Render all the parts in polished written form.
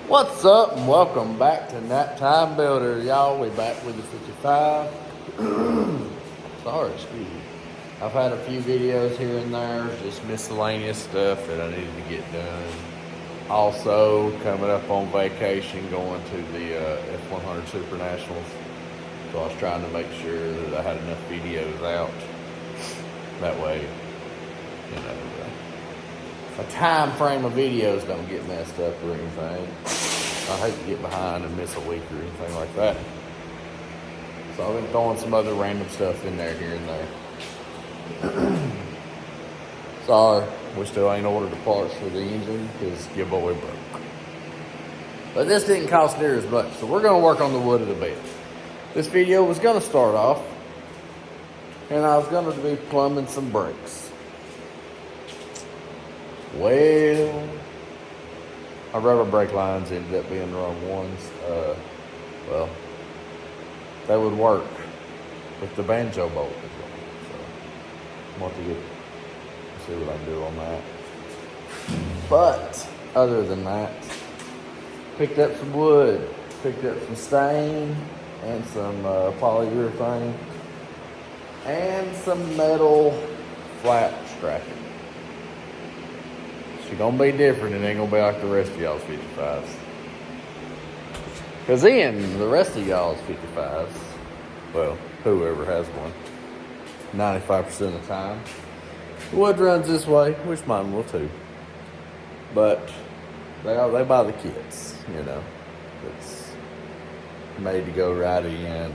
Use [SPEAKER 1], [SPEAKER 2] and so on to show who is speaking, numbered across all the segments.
[SPEAKER 1] What's up and welcome back to Nap Time Builder, y'all. We back with the 55. Sorry, excuse me. I've had a few videos here and there, just miscellaneous stuff that I needed to get done. Also, coming up on vacation, going to the F100 Super Nationals. So I was trying to make sure that I had enough videos out. That way, you know, a time frame of videos don't get messed up or anything. I hate to get behind and miss a week or anything like that. So I've been throwing some other random stuff in there here and there. Sorry, we still ain't ordered the parts for the engine because your boy broke. But this didn't cost near as much, so we're going to work on the wood of the bed. This video was going to start off, and I was going to be plumbing some brakes. Well, my rubber brake lines ended up being the wrong ones. Well, they would work, but the banjo bolt was wrong. So I'm going to see what I can do on that. But other than that, picked up some wood, picked up some stain and some polyurethane and some metal flat strapping. She's gonna be different. It ain't gonna be like the rest of y'all's 55s. Cause then the rest of y'all's 55s, well, whoever has one, 95% of the time, wood runs this way, which mine will too. But they buy the kits, you know. It's made to go right in and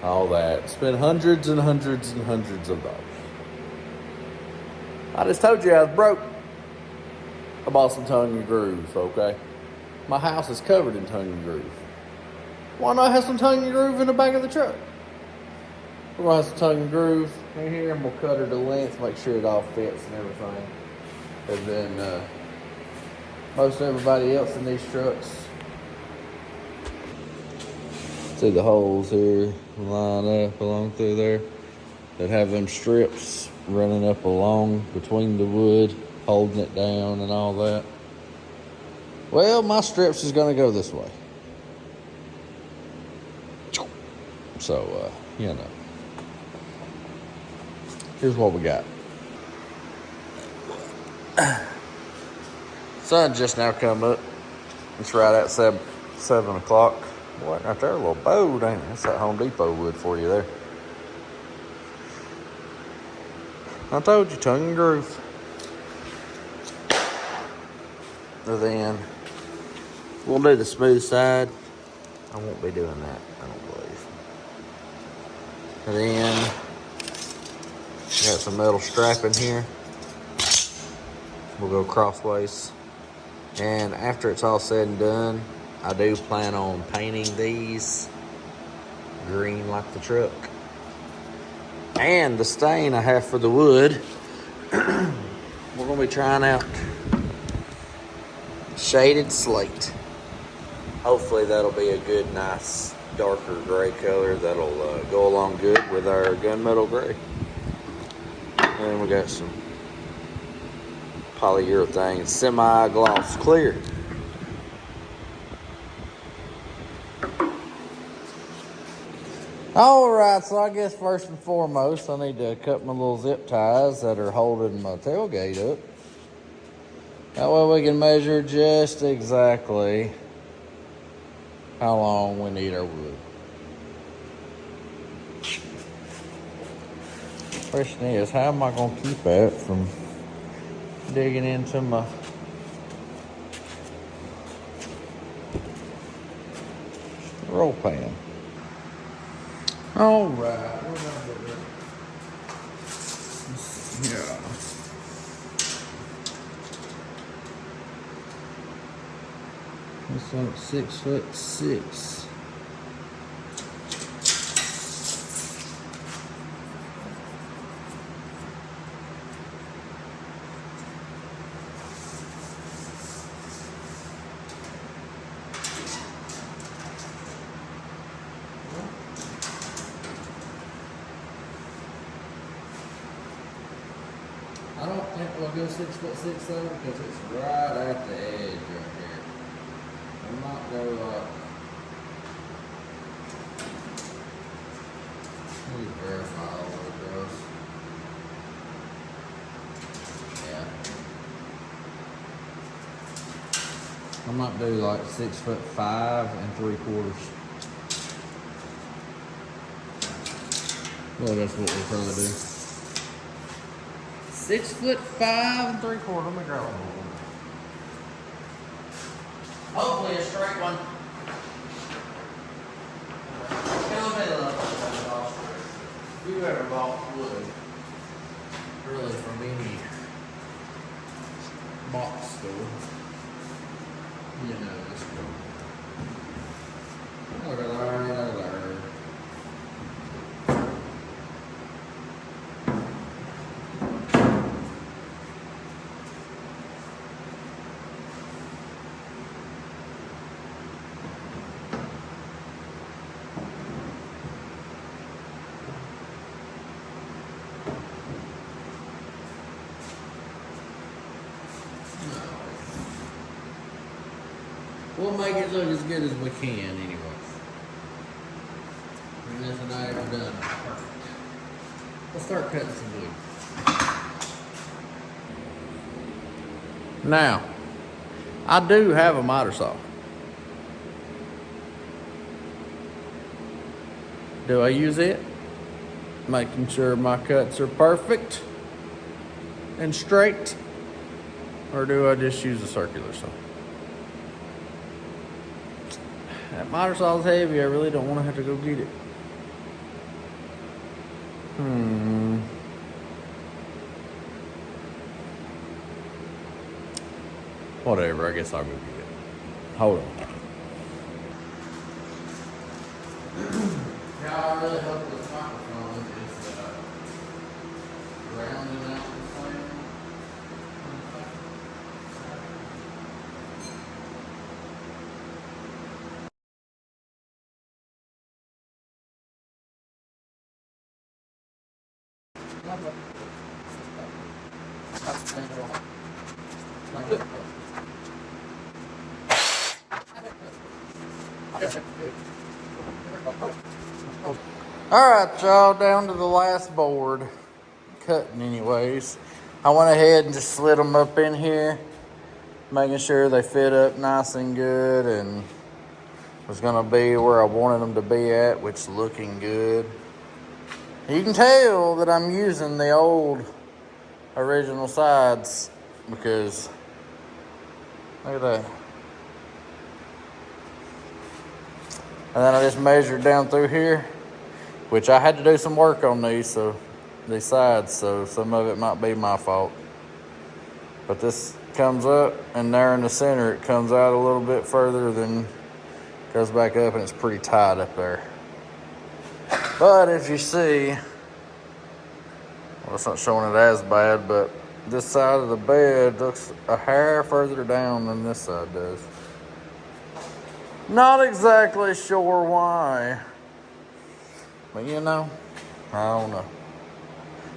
[SPEAKER 1] all that. Spend hundreds and hundreds and hundreds of dollars. I just told you I was broke. I bought some tongue and grooves, okay? My house is covered in tongue and groove. Why not have some tongue and groove in the back of the truck? We're gonna have some tongue and groove in here, and we'll cut her to length, make sure it all fits and everything. And then most everybody else in these trucks, see the holes here line up along through there that have them strips running up along between the wood, holding it down and all that. Well, my strips is going to go this way. So, you know. Here's what we got. Sun just now come up. It's right at 7 o'clock. Boy, right there, a little bow, ain't it? That's that Home Depot wood for you there. I told you, tongue and groove. And then we'll do the smooth side. I won't be doing that, I don't believe. And then got some metal strapping here. We'll go crossways. And after it's all said and done, I do plan on painting these green like the truck. And the stain I have for the wood, we're going to be trying out shaded slate. Hopefully that'll be a good, nice, darker gray color that'll go along good with our gunmetal gray. And we got some polyurethane semi-gloss clear. Alright, so I guess first and foremost, I need to cut my little zip ties that are holding my tailgate up. That way we can measure just exactly how long we need our wood. Question is, how am I going to keep that from digging into my roll pan? All right. Yeah. It's like 6'6". I don't think we'll go 6'6" though, because it's right at the edge right here. I might do like 6'5" and 3/4. Well, that's what we'll probably do. 6'5" and 3/4. Let me grab one. Hopefully a straight one. If you ever bought wood, really from any box store, you know this one. Look at there, look at there. We'll make it look as good as we can anyway. There's nothing I ever done perfect. Let's start cutting some wood. Now, I do have a miter saw. Do I use it? Making sure my cuts are perfect and straight, or do I just use a circular saw? That miter saw is heavy. I really don't want to have to go get it. Whatever. I guess I'll go get it. Hold on. Yeah, I really hope this microphone is rounding out the flame. All right, y'all, down to the last board, cutting anyways. I went ahead and just slid them up in here, making sure they fit up nice and good and was gonna be where I wanted them to be at, which is looking good. You can tell that I'm using the old original sides because look at that. And then I just measured down through here, which I had to do some work on these sides, so some of it might be my fault. But this comes up, and there in the center it comes out a little bit further than goes back up, and it's pretty tight up there. But if you see, well, it's not showing it as bad, but this side of the bed looks a hair further down than this side does. Not exactly sure why. But you know, I don't know.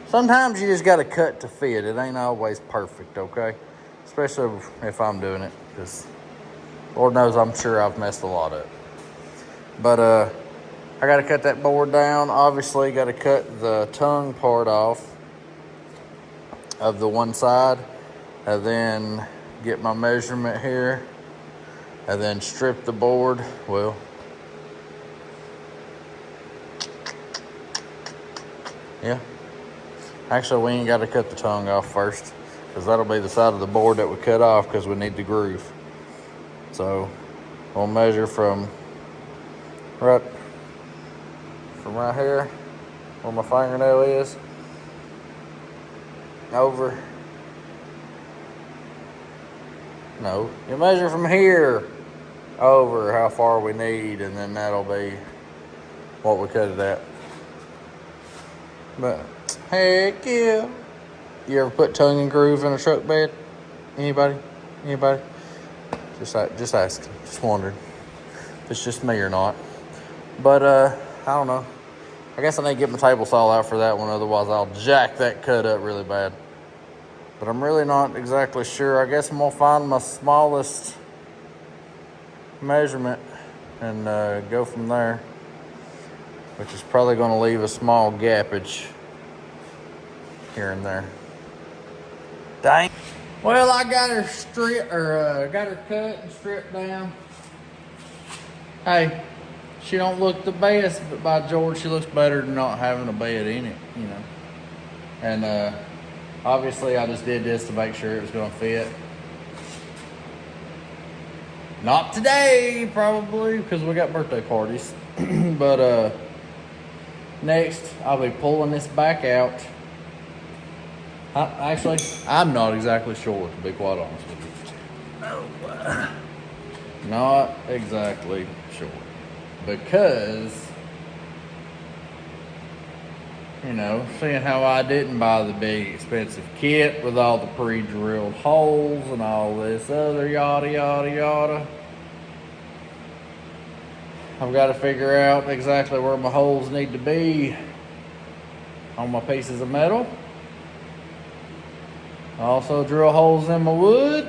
[SPEAKER 1] Sometimes you just got to cut to fit. It ain't always perfect, okay? Especially if I'm doing it, because Lord knows I'm sure I've messed a lot up. But I got to cut that board down. Obviously, got to cut the tongue part off of the one side, and then get my measurement here, and then strip the board. Well, yeah. Actually, we ain't got to cut the tongue off first, because that'll be the side of the board that we cut off because we need the groove. So we'll measure from right here where my fingernail is over. No, you measure from here over how far we need, and then that'll be what we cut it at. But heck yeah. You ever put tongue and groove in a truck bed? Anybody? Just asking. Just wondering if it's just me or not. But I don't know. I guess I need to get my table saw out for that one. Otherwise, I'll jack that cut up really bad. But I'm really not exactly sure. I guess I'm going to find my smallest measurement and go from there. Which is probably going to leave a small gappage here and there. Dang. Well, I got her got her cut and stripped down. Hey, she don't look the best, but by George, she looks better than not having a bed in it, you know. And obviously, I just did this to make sure it was gonna fit. Not today, probably, because we got birthday parties. But next, I'll be pulling this back out. Actually, I'm not exactly sure, to be quite honest with you. Not exactly sure. Because, you know, seeing how I didn't buy the big expensive kit with all the pre-drilled holes and all this other yada yada yada, I've got to figure out exactly where my holes need to be on my pieces of metal. I also drill holes in my wood.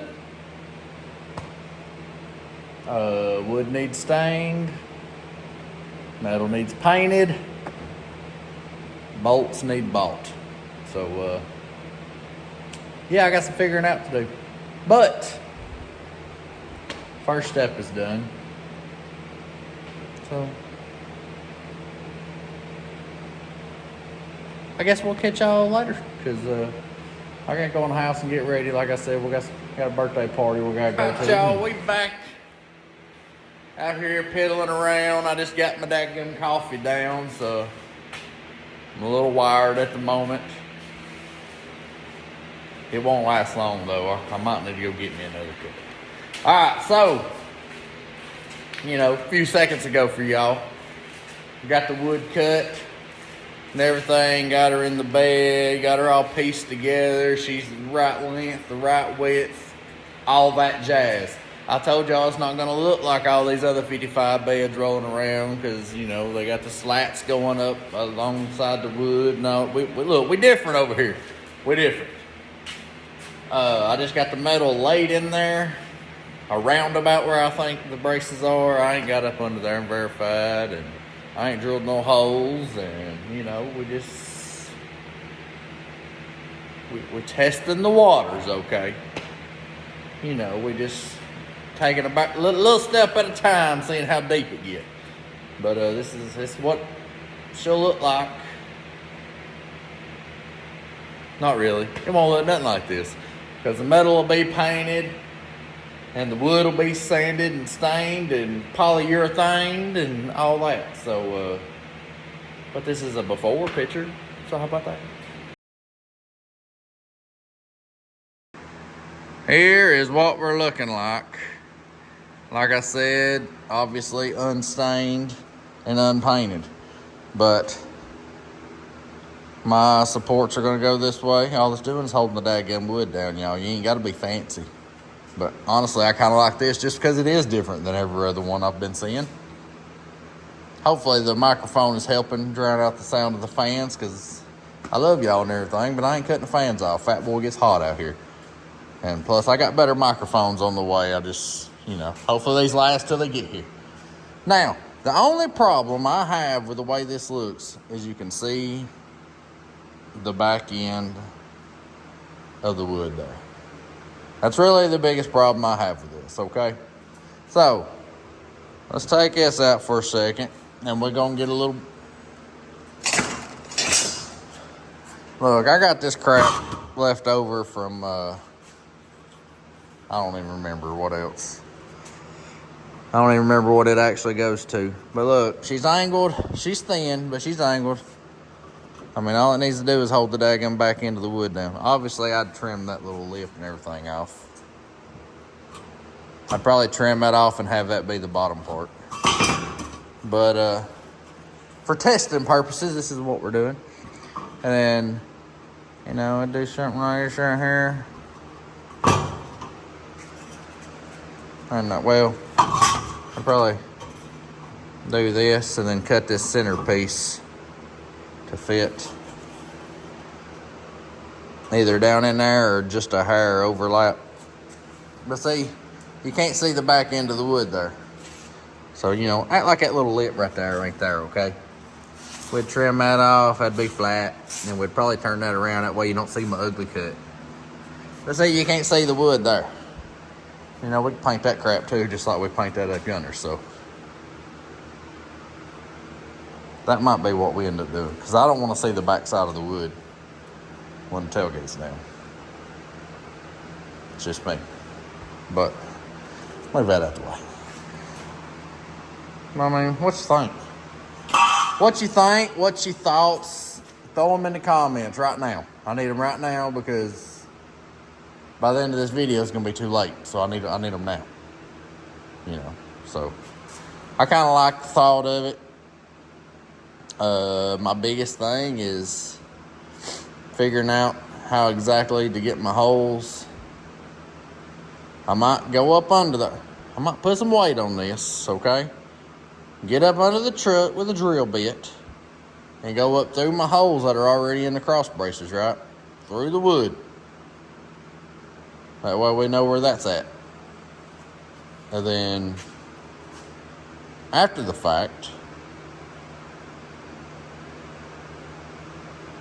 [SPEAKER 1] Wood needs stained. Metal needs painted. Bolts need bought. So, yeah, I got some figuring out to do. But, first step is done. So, I guess we'll catch y'all later. Because, I gotta go in the house and get ready. Like I said, we got a birthday party we gotta go to. Y'all, we back out here piddling around. I just got my daggum coffee down, so I'm a little wired at the moment. It won't last long though. I might need to go get me another cup. Alright, so, you know, a few seconds ago for y'all, got the wood cut and everything, got her in the bed, got her all pieced together. She's the right length, the right width, all that jazz. I told y'all it's not gonna look like all these other 55 beds rolling around because, you know, they got the slats going up alongside the wood. No, we different over here. We different. I just got the metal laid in there around about where I think the braces are. I ain't got up under there and verified, and I ain't drilled no holes, and, you know, we're testing the waters, okay? You know, we just taking a little step at a time, seeing how deep it gets. But this is what she'll look like. Not really. It won't look nothing like this, because the metal will be painted, and the wood will be sanded and stained and polyurethaned and all that. So, but this is a before picture. So how about that? Here is what we're looking like. Like I said, obviously unstained and unpainted. But my supports are gonna go this way. All it's doing is holding the daggum wood down, y'all. You ain't gotta be fancy. But honestly, I kind of like this just because it is different than every other one I've been seeing. Hopefully the microphone is helping drown out the sound of the fans, because I love y'all and everything, but I ain't cutting the fans off. Fat boy gets hot out here. And plus, I got better microphones on the way. I just, you know, hopefully these last till they get here. Now, the only problem I have with the way this looks is you can see the back end of the wood there. That's really the biggest problem I have with this, okay? So, let's take this out for a second, and we're gonna get a little... Look, I got this crap left over from, I don't even remember what else. I don't even remember what it actually goes to. But look, she's angled. She's thin, but she's angled. I mean, all it needs to do is hold the daggum back into the wood now. Obviously, I'd trim that little lip and everything off. I'd probably trim that off and have that be the bottom part. But for testing purposes, this is what we're doing. And then, you know, I'd do something like this right here. And well, I'd probably do this and then cut this centerpiece to fit either down in there or just a hair overlap. But see, you can't see the back end of the wood there. So, you know, act like that little lip right there, okay? We'd trim that off, that'd be flat, and we'd probably turn that around, that way you don't see my ugly cut. But see, you can't see the wood there. You know, we can paint that crap too, just like we paint that up yonder, so. That might be what we end up doing, because I don't want to see the back side of the wood when the tailgate's down. It's just me. But, leave that out the way. I mean, what you think? What you think? What's your thoughts? Throw them in the comments right now. I need them right now because by the end of this video, it's going to be too late. So I need them now. You know, so I kind of like the thought of it. My biggest thing is figuring out how exactly to get my holes. I might go up under there. I might put some weight on this, okay? Get up under the truck with a drill bit and go up through my holes that are already in the cross braces, right? Through the wood. That way we know where that's at. And then after the fact,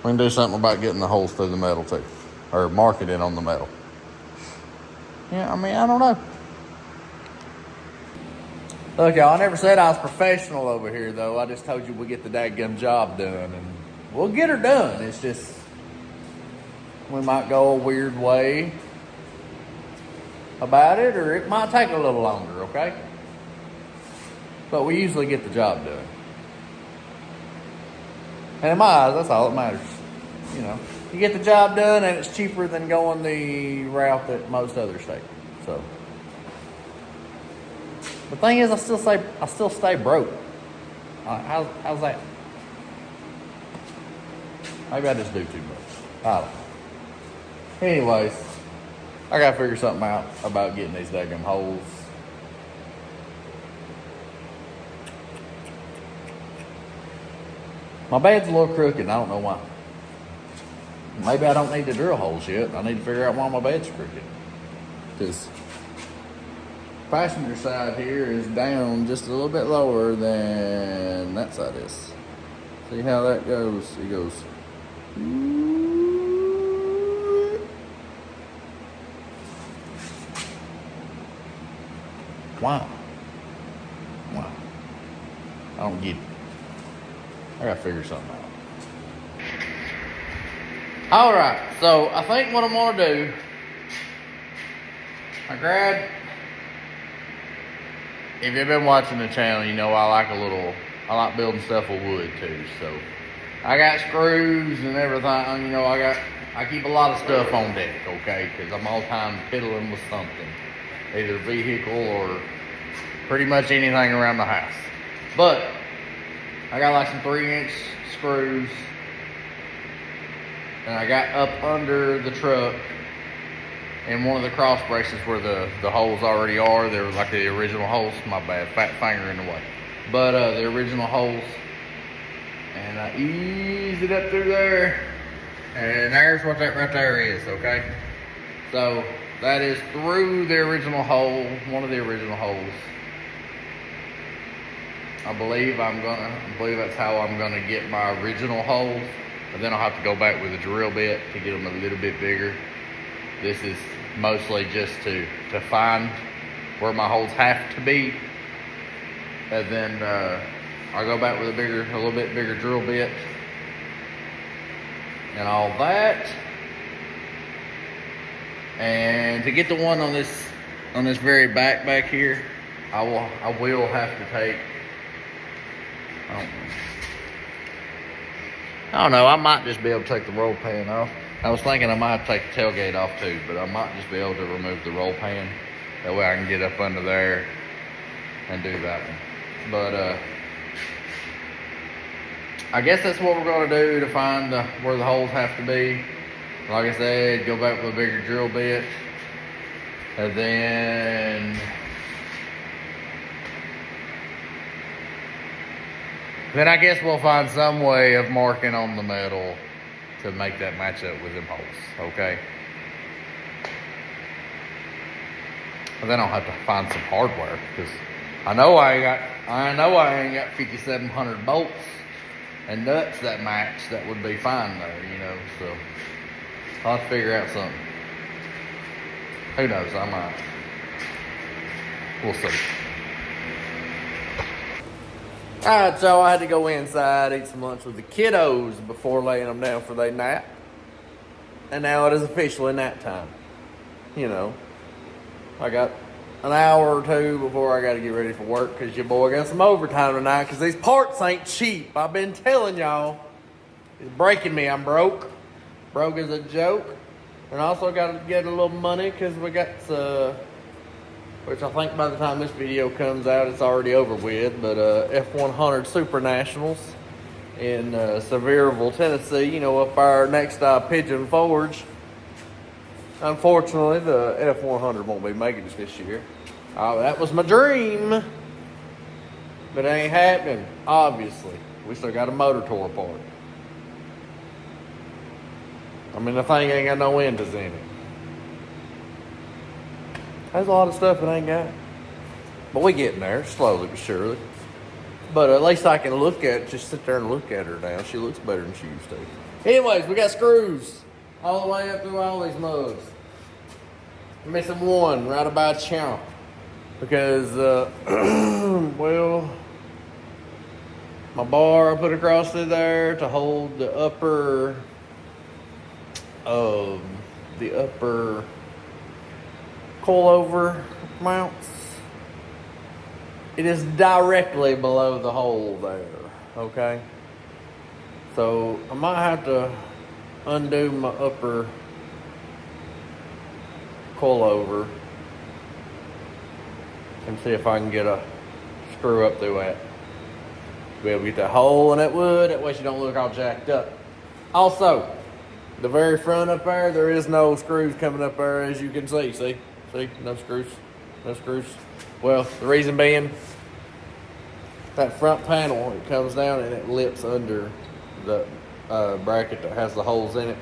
[SPEAKER 1] we can do something about getting the holes through the metal too. Or marking it on the metal. Yeah, I mean, I don't know. Look, y'all, I never said I was professional over here, though. I just told you we'll get the dadgum job done, and we'll get her done. It's just, we might go a weird way about it, or it might take a little longer, okay? But we usually get the job done. And in my eyes, that's all that matters. You know, you get the job done, and it's cheaper than going the route that most others take, so. The thing is, I still stay broke. How's that? Maybe I just do too much. I don't know. Anyways, I gotta figure something out about getting these daggum holes. My bed's a little crooked, and I don't know why. Maybe I don't need to drill holes yet. I need to figure out why my bed's crooked. Because passenger side here is down just a little bit lower than that side is. See how that goes? It goes. Wow. Wow. I don't get it. I gotta figure something out. Alright, so I think what I'm gonna do, if you've been watching the channel, you know I like building stuff with wood too. So I got screws and everything, you know, I keep a lot of stuff on deck, okay? Because I'm all the time piddling with something, either vehicle or pretty much anything around the house. But I got like some 3-inch screws, and I got up under the truck and one of the cross braces where the holes already are. They were like the original holes. My bad, fat finger in the way. But the original holes. And I ease it up through there. And there's what that right there is, okay? So that is through the original hole, one of the original holes. I believe that's how I'm gonna get my original holes. But then I'll have to go back with a drill bit to get them a little bit bigger. This is mostly just to find where my holes have to be. And then I'll go back with a little bit bigger drill bit. And all that. And to get the one on this very back here, I will have to take, I don't know, I might just be able to take the roll pan off. I was thinking I might have to take the tailgate off too, but I might just be able to remove the roll pan. That way I can get up under there and do that one. But I guess that's what we're going to do to find where the holes have to be. Like I said, go back with a bigger drill bit. And then I guess we'll find some way of marking on the metal to make that match up with them holes, okay? And then I'll have to find some hardware, because I know I ain't got 5,700 bolts and nuts that match. That would be fine there, you know. So I'll have to figure out something. Who knows? I might. We'll see. Alright, so I had to go inside, eat some lunch with the kiddos before laying them down for their nap. And now it is officially nap time. You know, I got an hour or two before I got to get ready for work because your boy got some overtime tonight because these parts ain't cheap. I've been telling y'all. It's breaking me. I'm broke. Broke as a joke. And also got to get a little money because we got, which I think by the time this video comes out, it's already over with, but F100 Super Nationals in Sevierville, Tennessee, you know, up our next Pigeon Forge. Unfortunately, the F100 won't be making it this year. That was my dream, but it ain't happening, obviously. We still got a motor tore apart. I mean, the thing ain't got no windows in it. There's a lot of stuff it ain't got. But we getting there, slowly but surely. But at least I can look at, just sit there and look at her now. She looks better than she used to. Anyways, we got screws all the way up through all these mugs. I'm missing one right about chomp. Because, well, my bar I put across through there to hold the upper coilover mounts. It is directly below the hole there, okay? So I might have to undo my upper coilover and see if I can get a screw up through that. Be able to get that hole in that wood, that way she don't look all jacked up. Also, the very front up there is no screws coming up there, as you can see. See, no screws, no screws. Well, the reason being, that front panel, it comes down and it lips under the bracket that has the holes in it.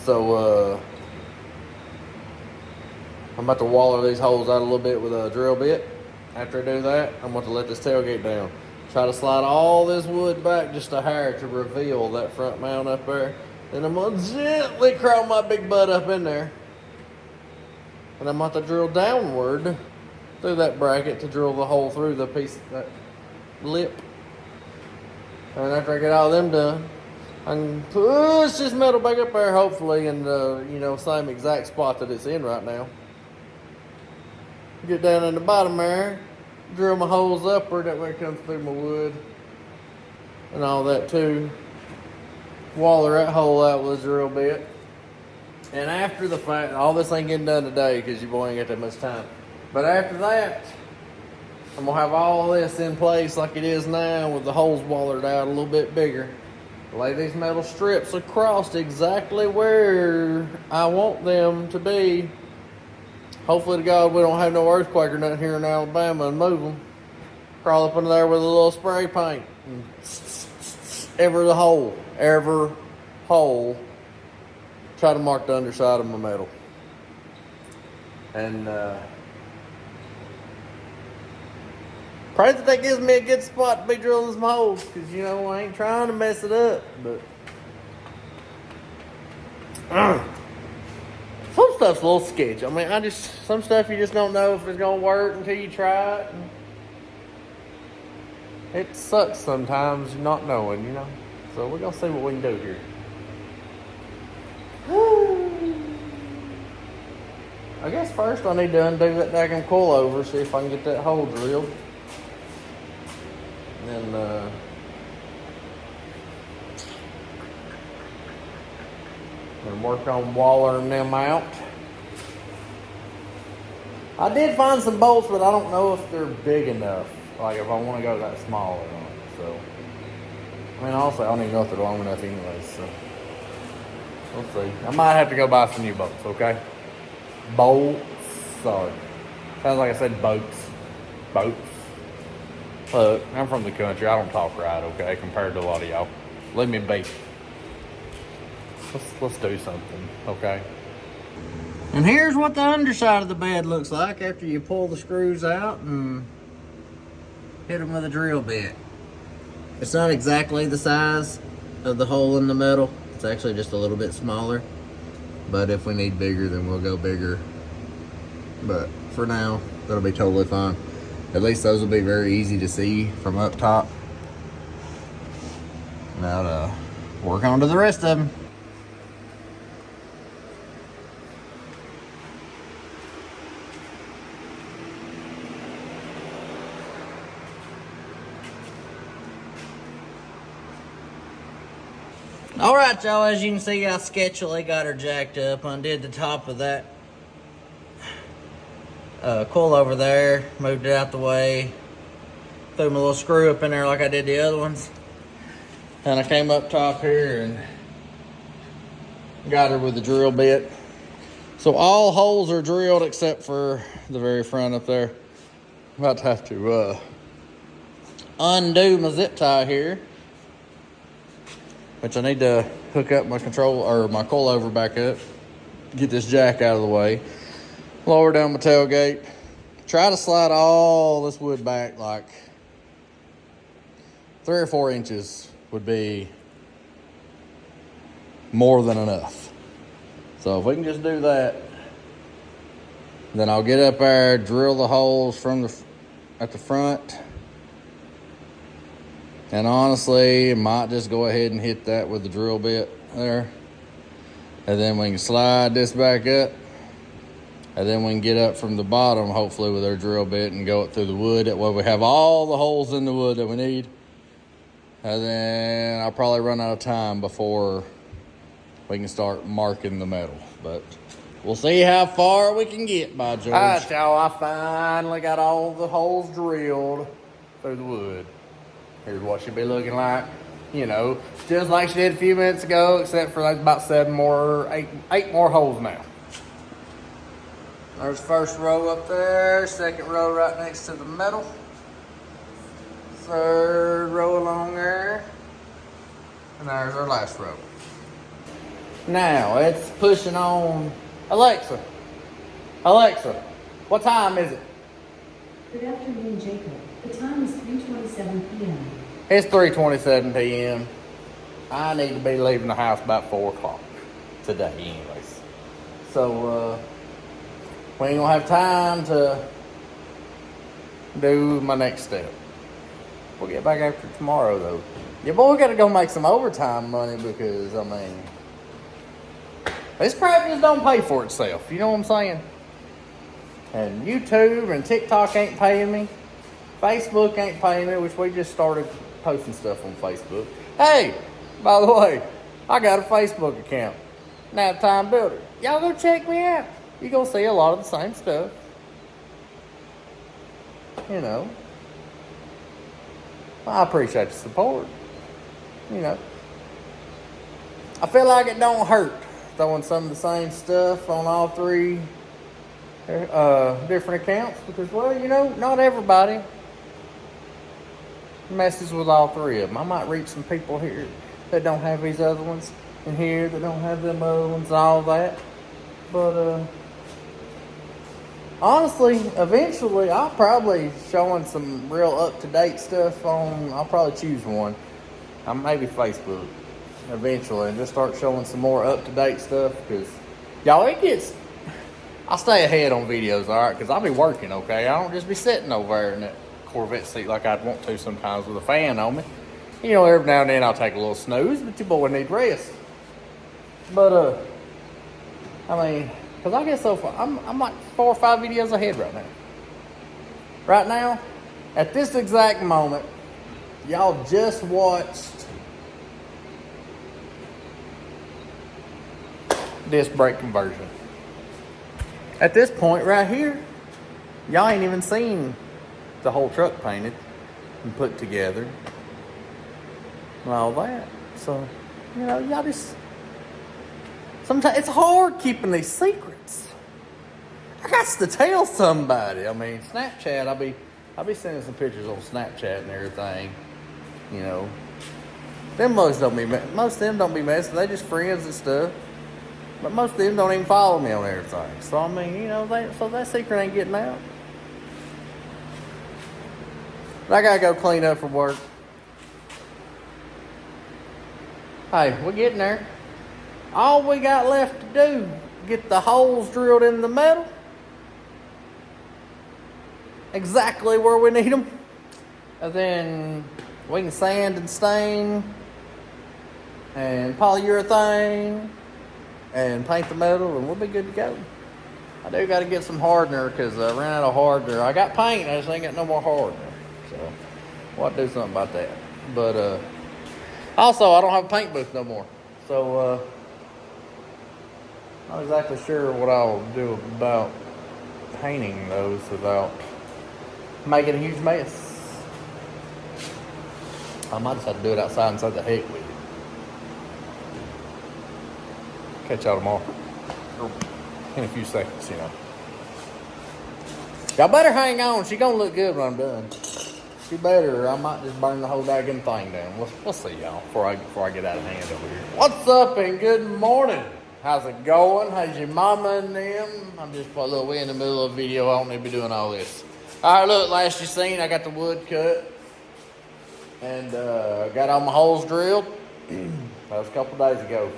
[SPEAKER 1] So, I'm about to waller these holes out a little bit with a drill bit. After I do that, I'm going to let this tailgate down. Try to slide all this wood back just a hair to reveal that front mount up there. Then I'm going to gently crawl my big butt up in there. And I'm going to drill downward through that bracket to drill the hole through the piece, that lip. And after I get all them done, I can push this metal back up there, hopefully, in the, you know, same exact spot that it's in right now. Get down in the bottom there, drill my holes upward, that way it comes through my wood and all that too. Waller that hole out with a drill bit. And after the fact, all this ain't getting done today because your boy ain't got that much time. But after that, I'm gonna have all this in place like it is now with the holes wallered out a little bit bigger. Lay these metal strips across exactly where I want them to be. Hopefully to God we don't have no earthquake or nothing here in Alabama and move them. Crawl up under there with a little spray paint. And every hole. Try to mark the underside of my metal. And pray that gives me a good spot to be drilling some holes. Because, you know, I ain't trying to mess it up. But some stuff's a little sketchy. I mean, some stuff you just don't know if it's going to work until you try it. And it sucks sometimes not knowing, you know. So we're going to see what we can do here. I guess first I need to undo that daggone coilover, see if I can get that hole drilled. And then, and work on wallering them out. I did find some bolts, but I don't know if they're big enough. Like if I want to go that small or not. So, I mean, also I don't even know if they're long enough anyway. So, we'll see. I might have to go buy some new bolts. Okay. Bolts. Sorry. Sounds like I said boats. Boats. Look, I'm from the country. I don't talk right. Okay, compared to a lot of y'all. Let me be. Let's do something, okay? And here's what the underside of the bed looks like after you pull the screws out and hit them with a drill bit. It's not exactly the size of the hole in the metal. It's actually just a little bit smaller. But if we need bigger, then we'll go bigger. But for now, that'll be totally fine. At least those will be very easy to see from up top. Now to work on to the rest of them. All right, y'all, as you can see, I sketchily got her jacked up, undid the top of that coil over there, moved it out the way, threw my little screw up in there like I did the other ones. And I came up top here and got her with the drill bit. So all holes are drilled except for the very front up there. I'm about to have to undo my zip tie here, which I need to hook up my control or my coilover back up, get this jack out of the way, lower down my tailgate, try to slide all this wood back like 3 or 4 inches would be more than enough. So if we can just do that, then I'll get up there, drill the holes from at the front. And honestly, I might just go ahead and hit that with the drill bit there. And then we can slide this back up. And then we can get up from the bottom, hopefully with our drill bit, and go it through the wood. That way we have all the holes in the wood that we need. And then I'll probably run out of time before we can start marking the metal. But we'll see how far we can get, by George. All right, y'all, I finally got all the holes drilled through the wood. Here's what she'll be looking like. You know, just like she did a few minutes ago, except for like about 8 more holes now. There's first row up there, second row right next to the metal. Third row along there. And there's our last row. Now, it's pushing on. Alexa, what time is it?
[SPEAKER 2] Good afternoon, Jacob. The time is 3:27 p.m.
[SPEAKER 1] It's 3:27 p.m. I need to be leaving the house about 4 o'clock today anyways. So, we ain't gonna have time to do my next step. We'll get back after tomorrow, though. Yeah, boy, we gotta go make some overtime money because, I mean, this crap just don't pay for itself. You know what I'm saying? And YouTube and TikTok ain't paying me. Facebook ain't paying me, which we just started posting stuff on Facebook. Hey, by the way, I got a Facebook account, Nap Time Builder. Y'all go check me out. You're gonna see a lot of the same stuff. You know, I appreciate the support. You know, I feel like it don't hurt throwing some of the same stuff on all 3 different accounts because, well, you know, not everybody messes with all 3 of them. I might reach some people here that don't have these other ones, and here that don't have them other ones and all that. But honestly, eventually I'll probably showing some real up-to-date stuff on, I'll probably choose one. Maybe Facebook eventually, and just start showing some more up-to-date stuff because, y'all, I stay ahead on videos, all right, because I'll be working, okay? I don't just be sitting over there in that Corvette seat like I'd want to sometimes with a fan on me. You know, every now and then I'll take a little snooze, but your boy need rest. But, I mean, because I get so far, I'm like 4 or 5 videos ahead right now. Right now, at this exact moment, y'all just watched disc brake conversion. At this point right here, y'all ain't even seen the whole truck painted and put together and all that. So, you know, y'all just, sometimes it's hard keeping these secrets. I got to tell somebody. I mean, Snapchat, I'll be sending some pictures on Snapchat and everything. You know, most of them don't be messing. They just friends and stuff. But most of them don't even follow me on everything. So, I mean, you know, so that secret ain't getting out. But I gotta go clean up for work. Hey, we're getting there. all we got left to do, get the holes drilled in the metal. Exactly where we need them. And then we can sand and stain and polyurethane and paint the metal and we'll be good to go. I do got to get some hardener because I ran out of hardener. I got paint, I just ain't got no more hardener. So we'll have to do something about that. But also, I don't have a paint booth no more. So not exactly sure what I'll do about painting those without making a huge mess. I might just have to do it outside inside the heck with it. Catch y'all tomorrow. In a few seconds, you know. Y'all better hang on. She gonna look good when I'm done. She better, or I might just burn the whole daggone thing down. We'll see, y'all, before I get out of hand over here. What's up and good morning? How's it going? How's your mama and them? I'm just a little way in the middle of a video. I don't need to be doing all this. All right, look, last you seen, I got the wood cut. And got all my holes drilled. That was a couple days ago.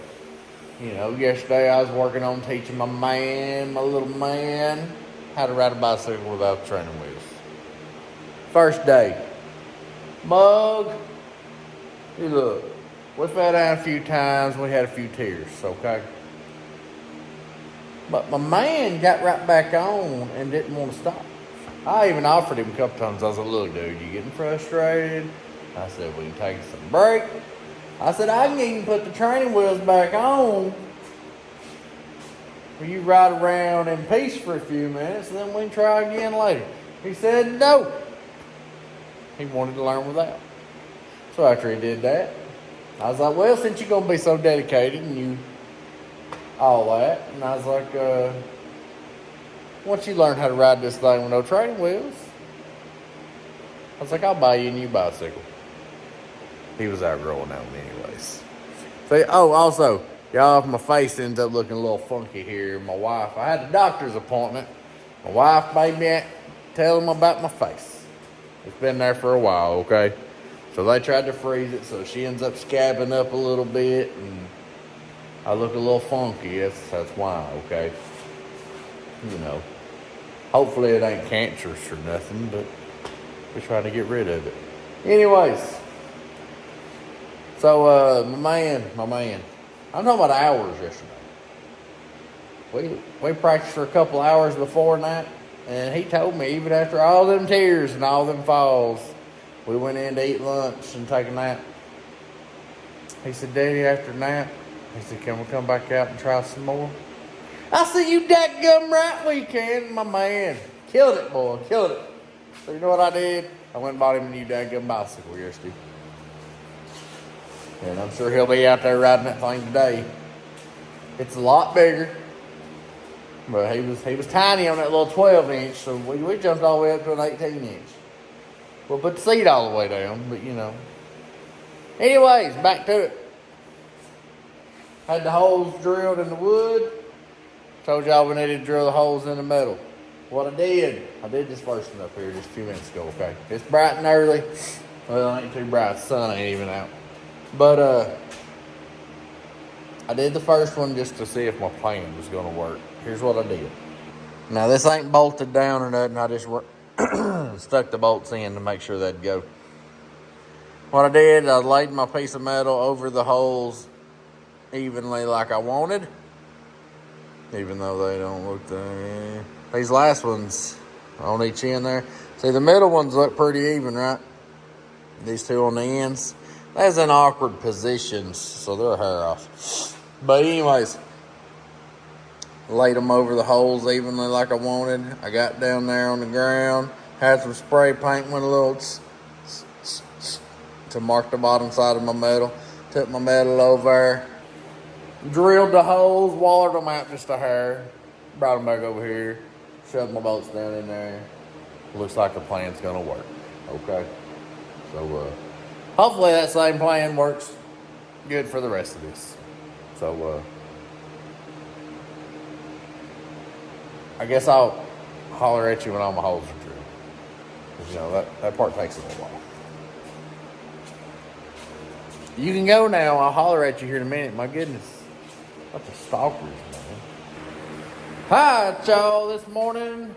[SPEAKER 1] You know, yesterday I was working on teaching my little man, how to ride a bicycle without training wheels. First day. Mug. Hey, look. We fell down a few times. We had a few tears, okay? But my man got right back on and didn't want to stop. I even offered him a couple times. I was like, look, dude, you getting frustrated? I said, we can take some break. I said, I can even put the training wheels back on for you ride around in peace for a few minutes, and then we can try again later. He said no. He wanted to learn without. So after he did that, I was like, well, since you're going to be so dedicated and you all that, and I was like, once you learn how to ride this thing with no training wheels, I was like, I'll buy you a new bicycle. He was outgrowing that one anyways. See, oh, also, y'all, if my face ends up looking a little funky here, my wife, I had a doctor's appointment. My wife made me tell him about my face. It's been there for a while, okay? So they tried to freeze it, so she ends up scabbing up a little bit, and I look a little funky. That's why, okay? You know, hopefully it ain't cancerous or nothing, but we're trying to get rid of it. Anyways. So, my man. I'm talking about hours yesterday. We practiced for a couple hours before that, and he told me even after all them tears and all them falls, we went in to eat lunch and take a nap. He said, Daddy, after a nap, he said, can we come back out and try some more? I said, you dadgum right we can, my man. Killed it, boy, killed it. So you know what I did? I went and bought him a new dadgum bicycle yesterday. And I'm sure he'll be out there riding that thing today. It's a lot bigger. But he was tiny on that little 12-inch, so we jumped all the way up to an 18-inch. We'll put the seat all the way down, but you know. Anyways, back to it. Had the holes drilled in the wood. Told y'all we needed to drill the holes in the metal. What I did this first one up here just a few minutes ago, okay? It's bright and early. Well, it ain't too bright. The sun ain't even out. But I did the first one just to see if my plan was going to work. Here's what I did. Now, this ain't bolted down or nothing. I just stuck the bolts in to make sure they'd go. What I did, I laid my piece of metal over the holes evenly like I wanted. Even though they don't look there. These last ones on each end there. See, the middle ones look pretty even, right? These two on the ends. That's in awkward positions, so they're hair off. But anyways, laid them over the holes evenly like I wanted. I got down there on the ground, had some spray paint, went a little to mark the bottom side of my metal. Took my metal over, drilled the holes, watered them out just a hair, brought them back over here, shoved my bolts down in there. Looks like the plan's gonna work. Okay, so hopefully that same plan works good for the rest of this. So, I guess I'll holler at you when all my holes are drilled. Because, you know, that part takes a little while. You can go now. I'll holler at you here in a minute. My goodness. What the stalkers, man? Hi, y'all. This morning,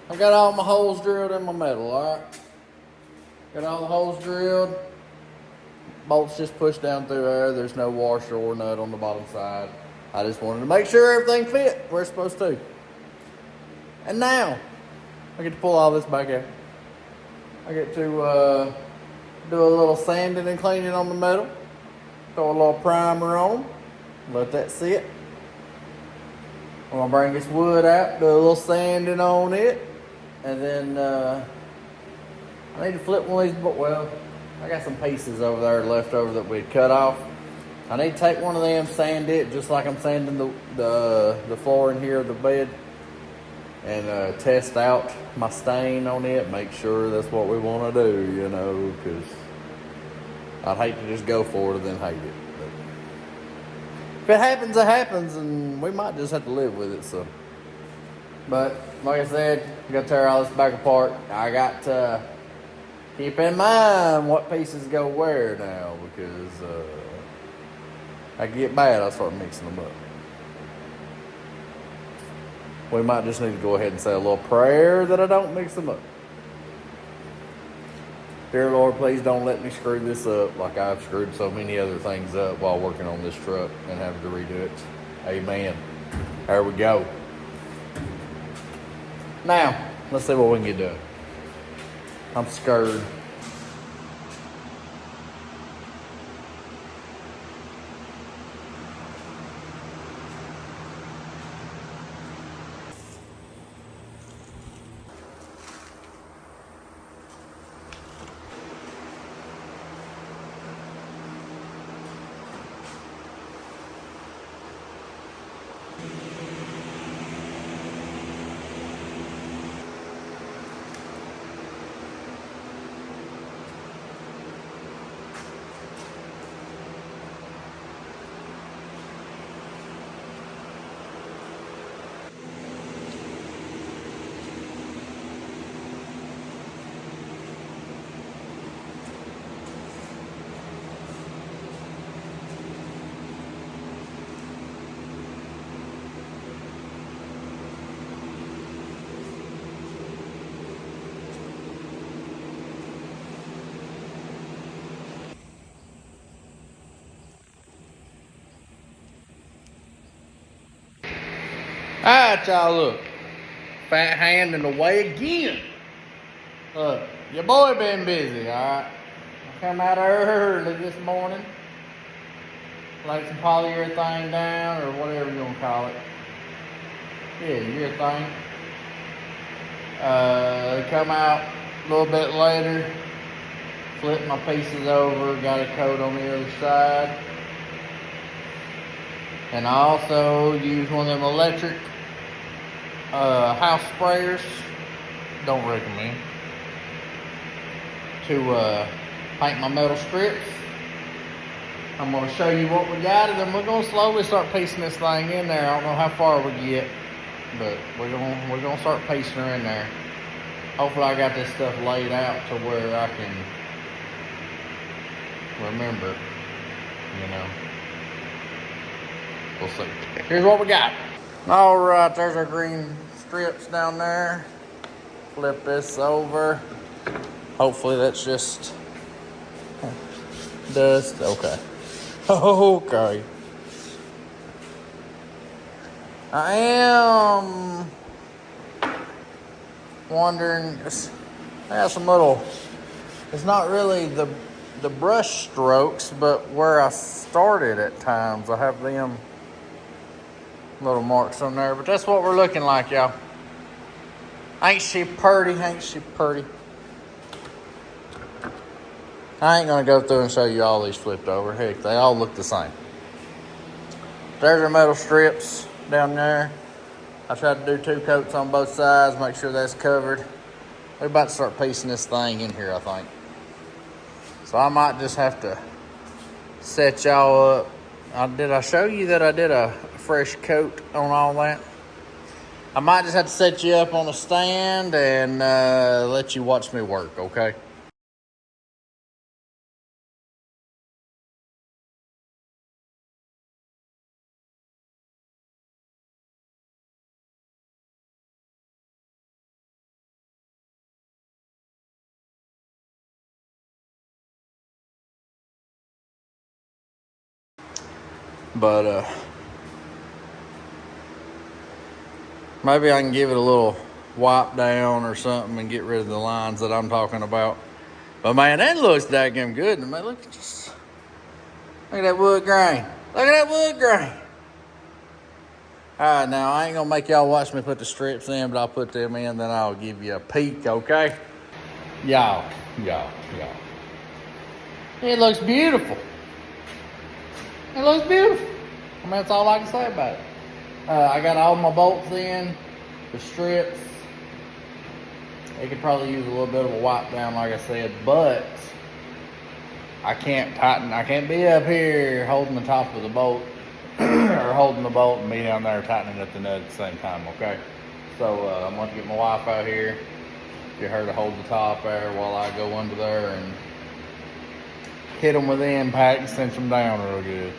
[SPEAKER 1] I got all my holes drilled in my metal, alright? Got all the holes drilled. Bolts just pushed down through there. There's no washer or nut on the bottom side. I just wanted to make sure everything fit where it's supposed to. And now, I get to pull all this back out. I get to do a little sanding and cleaning on the metal. Throw a little primer on. Let that sit. I'm gonna bring this wood out, do a little sanding on it. And then I need to flip one of these, well, I got some pieces over there left over that we'd cut off. I need to take one of them, sand it, just like I'm sanding the floor in here of the bed, and test out my stain on it, make sure that's what we want to do, you know, because I'd hate to just go for it and then hate it. But if it happens, it happens, and we might just have to live with it, so. But, like I said, I got to tear all this back apart. I got to keep in mind what pieces go where now, because I get bad, I start mixing them up. We might just need to go ahead and say a little prayer that I don't mix them up. Dear Lord, please don't let me screw this up like I've screwed so many other things up while working on this truck and having to redo it. Amen. There we go. Now, let's see what we can get done. I'm scared. Alright, y'all, look. Fat hand in the way again. Look, your boy been busy, alright? I come out early this morning. Laid some polyurethane down, or whatever you want to call it. Yeah, urethane. Come out a little bit later. Flip my pieces over, got a coat on the other side. And I also use one of them electric house sprayers. Don't recommend. To paint my metal strips. I'm going to show you what we got, and then we're going to slowly start piecing this thing in there. I don't know how far we get, but we're going to start piecing her in there. Hopefully I got this stuff laid out to where I can remember, you know. We'll see. Here's what we got. All right, there's our green strips down there. Flip this over. Hopefully that's just dust. Okay. Okay. I am wondering, I have some little, it's not really the brush strokes, but where I started at times, I have them little marks on there, but that's what we're looking like, y'all. Ain't she pretty? Ain't she pretty? I ain't gonna go through and show you all these flipped over. Heck, they all look the same. There's our metal strips down there. I tried to do 2 coats on both sides, make sure that's covered. We're about to start piecing this thing in here, I think. So I might just have to set y'all up. Did I show you that I did a fresh coat on all that? I might just have to set you up on a stand and let you watch me work, okay? But maybe I can give it a little wipe down or something and get rid of the lines that I'm talking about. But man, that looks daggum good. Man, look at that wood grain. Look at that wood grain. All right, now I ain't gonna make y'all watch me put the strips in, but I'll put them in, then I'll give you a peek, okay? Y'all. It looks beautiful. It looks beautiful. I mean, that's all I can say about it. I got all my bolts in, the strips. They could probably use a little bit of a wipe down, like I said, but I can't be up here holding the top of the bolt or holding the bolt and be down there tightening up the nut at the same time, okay? So I'm going to get my wife out here, get her to hold the top there while I go under there and hit them with the impact and cinch them down real good.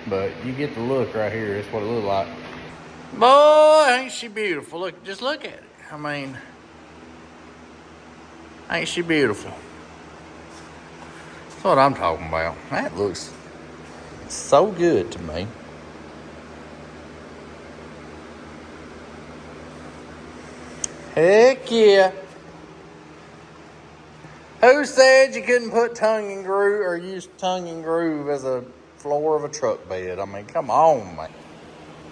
[SPEAKER 1] But you get the look right here. That's what it looks like. Boy, ain't she beautiful. Look, just look at it. I mean, ain't she beautiful? That's what I'm talking about. That looks so good to me. Heck yeah. Who said you couldn't put tongue and groove or use tongue and groove as a floor of a truck bed? I mean, come on, man.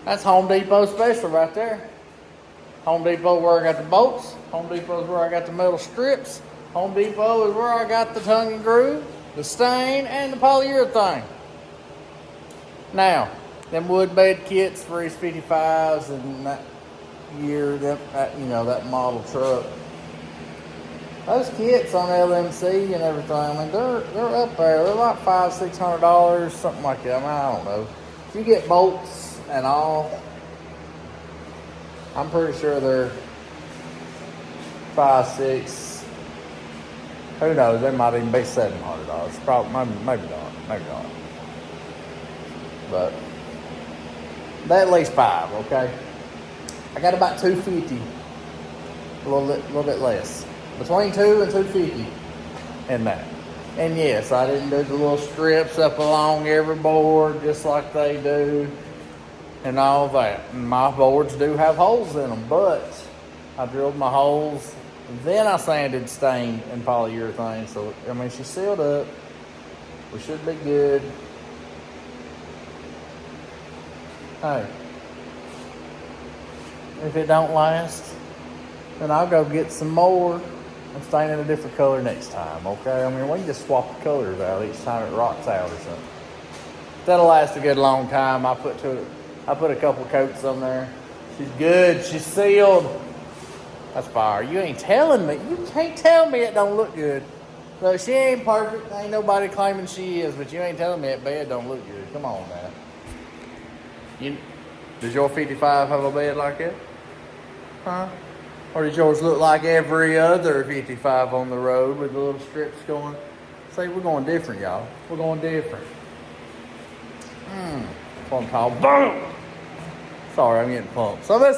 [SPEAKER 1] That's Home Depot special right there. Home Depot where I got the bolts. Home Depot is where I got the metal strips. Home Depot is where I got the tongue and groove, the stain, and the polyurethane. Now, them wood bed kits for his 55s and that year, that model truck. Those kits on LMC and everything, I mean, they're up there. They're like $500-$600, something like that. I mean, I don't know. If you get bolts and all, I'm pretty sure they're $500-$600. Who knows? They might even be $700. Probably, maybe not. But they at least $500, okay? I got about $250, a little bit less. Between $200 and $250 in that. And yes, I didn't do the little strips up along every board just like they do and all that. And my boards do have holes in them, but I drilled my holes. Then I sanded, stained, and polyurethane. So, I mean, she's sealed up. We should be good. Hey, if it don't last, then I'll go get some more and stain it a different color next time, okay? I mean, we can just swap the colors out each time it rots out or something. That'll last a good long time. I put a couple coats on there. She's good. She's sealed. That's fire. You ain't telling me. You can't tell me it don't look good. Look, she ain't perfect. Ain't nobody claiming she is, but you ain't telling me that bed don't look good. Come on now. Does your 55 have a bed like that? Huh? Or does yours look like every other 55 on the road with the little strips going? See, we're going different, y'all. We're going different. That's what I'm talking about. Boom! Sorry, I'm getting pumped. Some of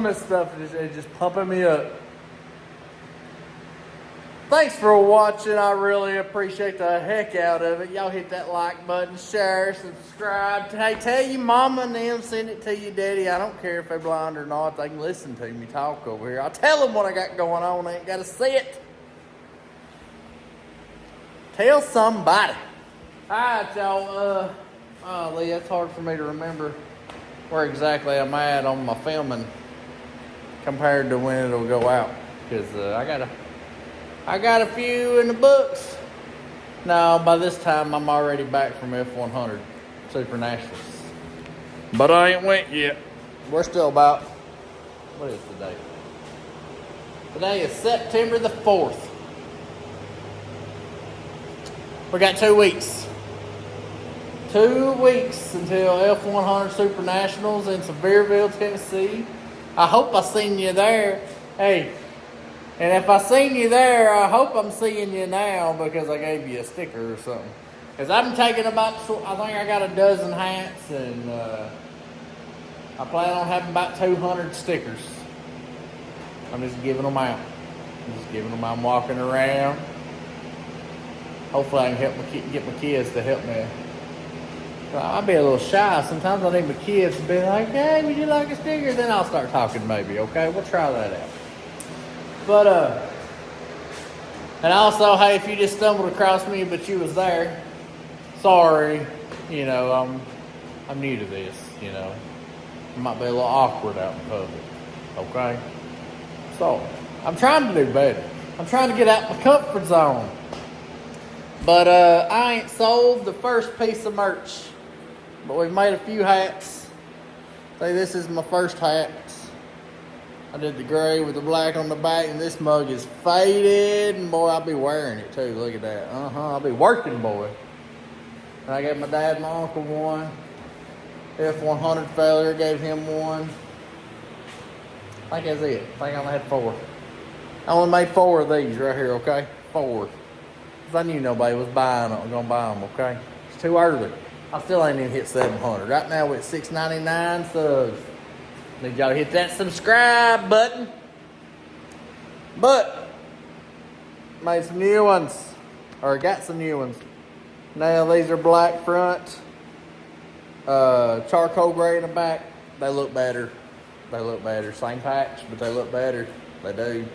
[SPEAKER 1] this stuff is just pumping me up. Thanks for watching. I really appreciate the heck out of it. Y'all hit that like button, share, subscribe. Hey, tell your mama and them, send it to your daddy. I don't care if they're blind or not. They can listen to me talk over here. I'll tell them what I got going on. They ain't got to see it. Tell somebody. All right, y'all. Lee, it's hard for me to remember where exactly I'm at on my filming compared to when it'll go out. Because I got a few in the books. Now, by this time, I'm already back from F100 Super Nationals. But I ain't went yet. We're still about, what is today? Today is September the 4th. We got 2 weeks. 2 weeks until F100 Super Nationals in Sevierville, Tennessee. I hope I seen you there. Hey. And if I seen you there, I hope I'm seeing you now because I gave you a sticker or something. Because I'm taking about, I think I got a dozen hats and I plan on having about 200 stickers. I'm just giving them out. I'm walking around. Hopefully I can get my kids to help me Well, I'll be a little shy. Sometimes I need my kids to be like, hey, would you like a sticker? Then I'll start talking maybe, okay? We'll try that out. But, and also, hey, if you just stumbled across me but you was there, sorry. You know, I'm new to this, you know. It might be a little awkward out in public, okay? So, I'm trying to do better. I'm trying to get out my comfort zone. But I ain't sold the first piece of merch. But we've made a few hats. Say this is my first hat. I did the gray with the black on the back, and this mug is faded. And boy, I'll be wearing it too. Look at that. I'll be working, boy. And I gave my dad and my uncle one. F100 failure, gave him one. I think that's it. I think I only had 4. I only made 4 of these right here, okay? 4. Because I knew nobody was gonna buy them, okay? It's too early. I still ain't even hit 700. Right now we're at 699 subs. Need y'all to hit that subscribe button. But, made some new ones. Or got some new ones. Now these are black front. Charcoal gray in the back. They look better. They look better. Same patch, but they look better. They do.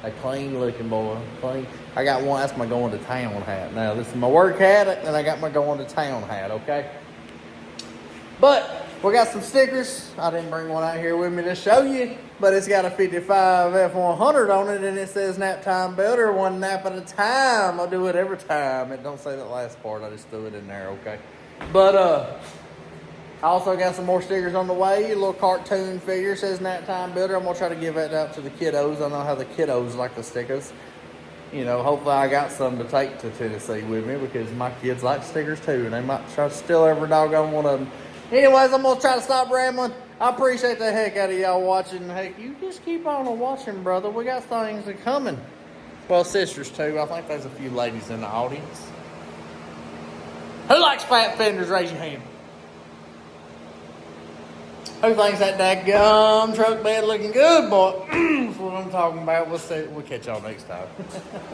[SPEAKER 1] They clean looking, boy. Clean. I got one. That's my going to town hat. Now this is my work hat, and I got my going to town hat. Okay. But we got some stickers. I didn't bring one out here with me to show you, but it's got a 55 F100 on it, and it says Nap Time Builder, one nap at a time. I do it every time. It don't say that last part. I just threw it in there. Okay. But I also got some more stickers on the way. A little cartoon figure says Nap Time Builder. I'm going to try to give that out to the kiddos. I know how the kiddos like the stickers. You know, hopefully I got some to take to Tennessee with me because my kids like stickers too. And they might try to steal every doggone one of them. Anyways, I'm going to try to stop rambling. I appreciate the heck out of y'all watching. Heck, you just keep on watching, brother. We got things coming. Well, sisters too. I think there's a few ladies in the audience. Who likes fat fenders? Raise your hand. Who thinks that dadgum truck bed looking good, boy? That's what I'm talking about. We'll catch y'all next time.